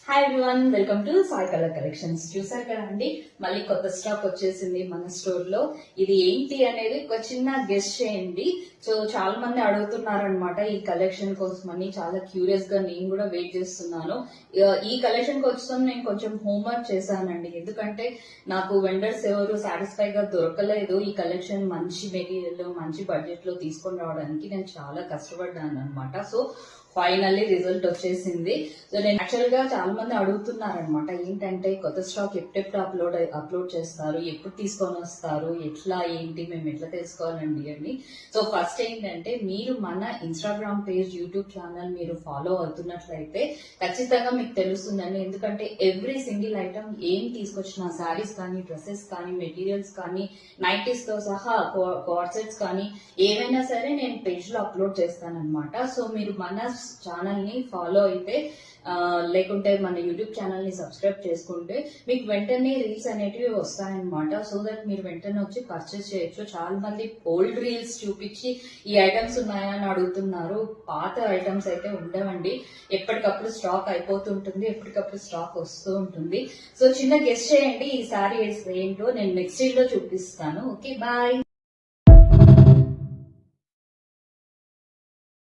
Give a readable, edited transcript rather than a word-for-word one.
Hi everyone, welcome to Sai colour collections. చూసారు కదండి, మళ్ళీ కొత్త స్టాక్ వచ్చేసింది మన స్టోర్ లో. ఇది ఏంటి అనేది ఒక చిన్న గెస్ట్ చేయండి. సో చాలా మంది అడుగుతున్నారనమాట ఈ కలెక్షన్ కోసమని. చాలా క్యూరియస్ గా నేను కూడా వెయిట్ చేస్తున్నాను. ఈ కలెక్షన్ కోసం నేను కొంచెం హోంవర్క్ చేశానండి, ఎందుకంటే నాకు వెండర్స్ ఎవరు సాటిస్ఫై గా దొరకలేదు. ఈ కలెక్షన్ మంచి మెటీరియల్ మంచి బడ్జెట్ లో తీసుకొని రావడానికి నేను చాలా కష్టపడ్డాను అనమాట. సో ఫైనల్లీ రిజల్ట్ వచ్చేసింది. సో నేను యాక్చువల్ గా చాలా మంది అడుగుతున్నారనమాట, ఏంటంటే కొత్త స్టాక్ ఎప్పుడెప్పుడు అప్లోడ్ చేస్తారు, ఎప్పుడు తీసుకొని వస్తారు, ఎట్లా ఏంటి, మేము ఎట్లా తెలుసుకోవాలండి అని. సో ఫస్ట్ ఏంటంటే, మీరు మన ఇన్స్టాగ్రామ్ పేజ్, యూట్యూబ్ ఛానల్ మీరు ఫాలో అవుతున్నట్లయితే ఖచ్చితంగా మీకు తెలుస్తుందండి. ఎందుకంటే ఎవ్రీ సింగిల్ ఐటమ్ ఏం తీసుకొచ్చిన, శారీస్ కానీ, డ్రెస్సెస్ కానీ, మెటీరియల్స్ కానీ, నైటీస్ తో సహా కార్సెట్స్ కానీ ఏవైనా సరే నేను పేజ్ లో అప్లోడ్ చేస్తానన్నమాట. సో మీరు మన ఛానల్ ని ఫాలో అయితే, లేకుంటే మన యూట్యూబ్ ఛానల్ ని సబ్స్క్రైబ్ చేసుకుంటే మీకు వెంటనే రీల్స్ అనేటివి వస్తాయన్నమాట. సో దట్ మీరు వెంటనే వచ్చి పర్చేస్ చేయొచ్చు. చాలా మంది ఓల్డ్ రీల్స్ చూపించి ఈ ఐటమ్స్ ఉన్నాయా అని అడుగుతున్నారు. పాత ఐటమ్స్ అయితే ఉండవండి, ఎప్పటికప్పుడు స్టాక్ అయిపోతుంటుంది, ఎప్పటికప్పుడు స్టాక్ వస్తూ ఉంటుంది. సో చిన్న గెస్ట్ చేయండి, ఈ సారీ ఏంటో నేను నెక్స్ట్ రీల్ లో చూపిస్తాను. Okay, bye.